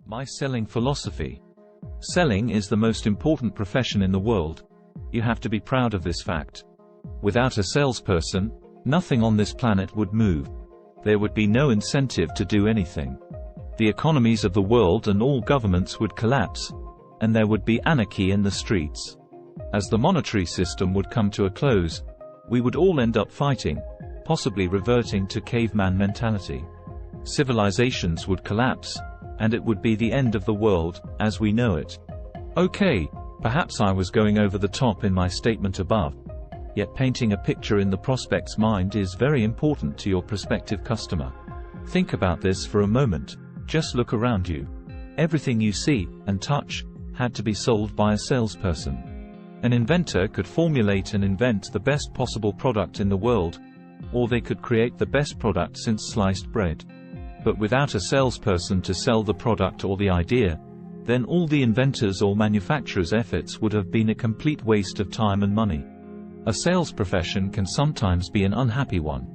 My selling philosophy. Selling is the most important profession in the world. You have to be proud of this fact. Without a salesperson, nothing on this planet would move. There would be no incentive to do anything. The economies of the world and all governments would collapse, and there would be anarchy in the streets. As the monetary system would come to a close, we would all end up fighting, possibly reverting to caveman mentality. Civilizations would collapse, and it would be the end of the world, as we know it. Okay, perhaps I was going over the top in my statement above. Yet painting a picture in the prospect's mind is very important to your prospective customer. Think about this for a moment. Just look around you. Everything you see and touch had to be sold by a salesperson. An inventor could formulate and invent the best possible product in the world, or they could create the best product since sliced bread. But without a salesperson to sell the product or the idea, then all the inventors' or manufacturers' efforts would have been a complete waste of time and money. A sales profession can sometimes be an unhappy one.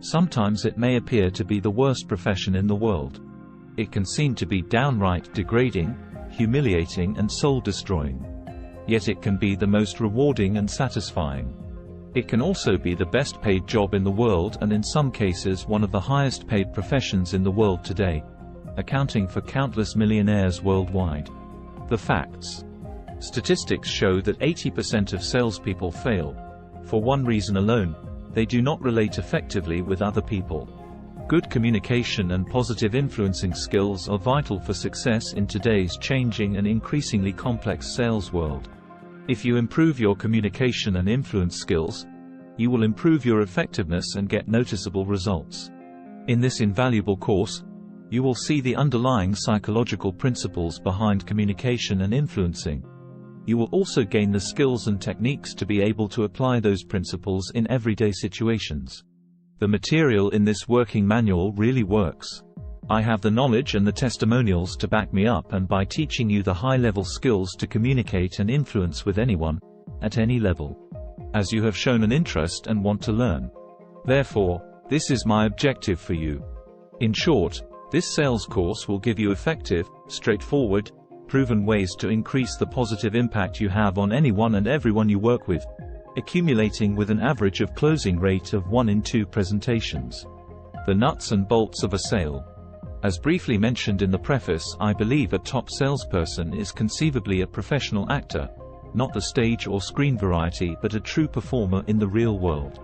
Sometimes it may appear to be the worst profession in the world. It can seem to be downright degrading, humiliating and soul-destroying. Yet it can be the most rewarding and satisfying. It can also be the best paid job in the world and in some cases one of the highest paid professions in the world today, accounting for countless millionaires worldwide. The facts. Statistics show that 80% of salespeople fail. For one reason alone: they do not relate effectively with other people. Good communication and positive influencing skills are vital for success in today's changing and increasingly complex sales world. If you improve your communication and influence skills, you will improve your effectiveness and get noticeable results. In this invaluable course, you will see the underlying psychological principles behind communication and influencing. You will also gain the skills and techniques to be able to apply those principles in everyday situations. The material in this working manual really works. I have the knowledge and the testimonials to back me up, and by teaching you the high-level skills to communicate and influence with anyone, at any level. As you have shown an interest and want to learn. Therefore, this is my objective for you. In short, this sales course will give you effective, straightforward, proven ways to increase the positive impact you have on anyone and everyone you work with, accumulating with an average of closing rate of 1 in 2 presentations. The nuts and bolts of a sale. As briefly mentioned in the preface, I believe a top salesperson is conceivably a professional actor, not the stage or screen variety but a true performer in the real world.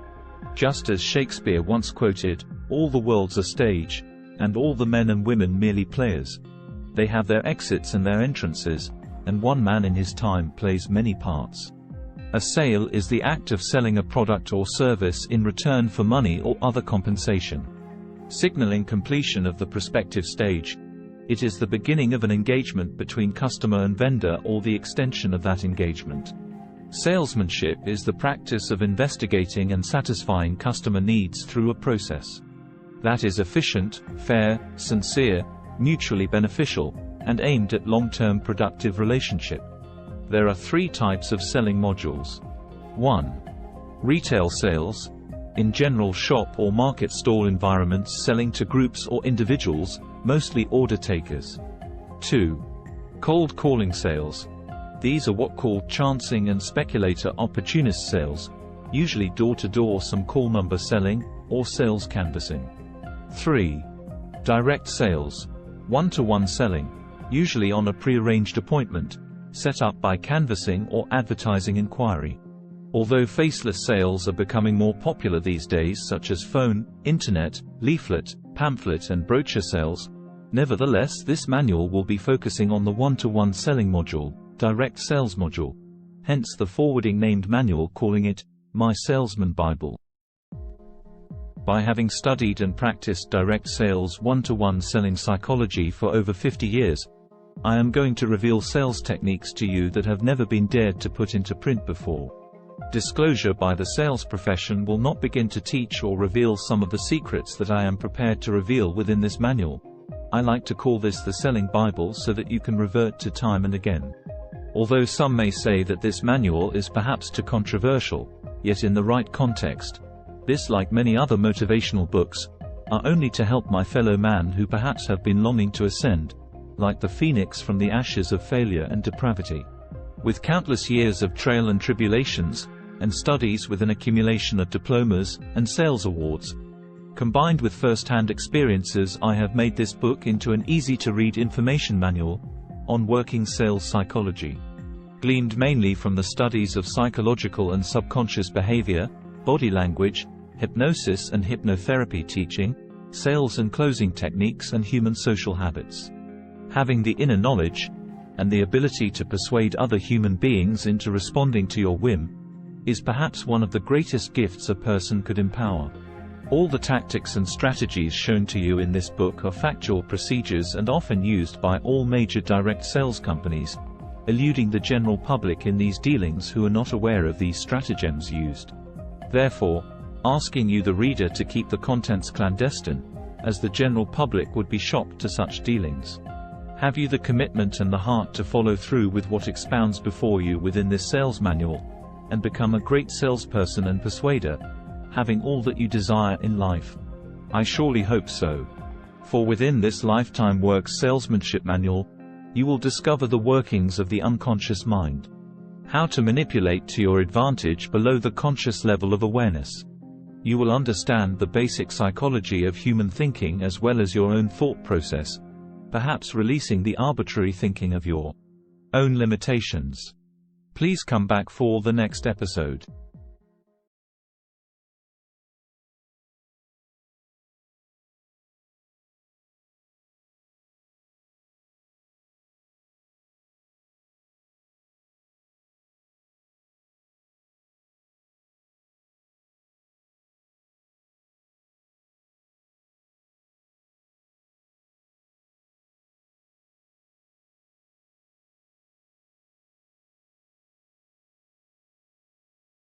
Just as Shakespeare once quoted, "All the world's a stage, and all the men and women merely players. They have their exits and their entrances, and one man in his time plays many parts." A sale is the act of selling a product or service in return for money or other compensation. Signaling completion of the prospective stage. It is the beginning of an engagement between customer and vendor or the extension of that engagement. Salesmanship is the practice of investigating and satisfying customer needs through a process that is efficient, fair, sincere, mutually beneficial, and aimed at long-term productive relationship. There are 3 types of selling modules. 1. Retail sales. In general shop or market stall environments, selling to groups or individuals, mostly order takers. 2. Cold calling sales. These are what called chancing and speculator opportunist sales, usually door-to-door, some call number selling, or sales canvassing. 3. Direct sales. One-to-one selling, usually on a pre-arranged appointment, set up by canvassing or advertising inquiry. Although faceless sales are becoming more popular these days, such as phone, internet, leaflet, pamphlet and brochure sales, nevertheless this manual will be focusing on the one-to-one selling module, direct sales module. Hence the forwarding named manual calling it, My Salesman Bible. By having studied and practiced direct sales one-to-one selling psychology for over 50 years, I am going to reveal sales techniques to you that have never been dared to put into print before. Disclosure by the sales profession will not begin to teach or reveal some of the secrets that I am prepared to reveal within this manual. I like to call this the Selling Bible so that you can revert to time and again. Although some may say that this manual is perhaps too controversial, yet in the right context, this, like many other motivational books, are only to help my fellow man who perhaps have been longing to ascend, like the phoenix from the ashes of failure and depravity. With countless years of trial and tribulations, and studies with an accumulation of diplomas and sales awards, combined with first-hand experiences, I have made this book into an easy-to-read information manual on working sales psychology. Gleaned mainly from the studies of psychological and subconscious behavior, body language, hypnosis and hypnotherapy teaching, sales and closing techniques and human social habits. Having the inner knowledge, and the ability to persuade other human beings into responding to your whim, is perhaps one of the greatest gifts a person could empower. All the tactics and strategies shown to you in this book are factual procedures and often used by all major direct sales companies, eluding the general public in these dealings who are not aware of these stratagems used. Therefore, asking you the reader to keep the contents clandestine, as the general public would be shocked to such dealings. Have you the commitment and the heart to follow through with what expounds before you within this sales manual, and become a great salesperson and persuader, having all that you desire in life? I surely hope so. For within this lifetime works salesmanship manual, you will discover the workings of the unconscious mind. How to manipulate to your advantage below the conscious level of awareness. You will understand the basic psychology of human thinking as well as your own thought process, perhaps releasing the arbitrary thinking of your own limitations. Please come back for the next episode.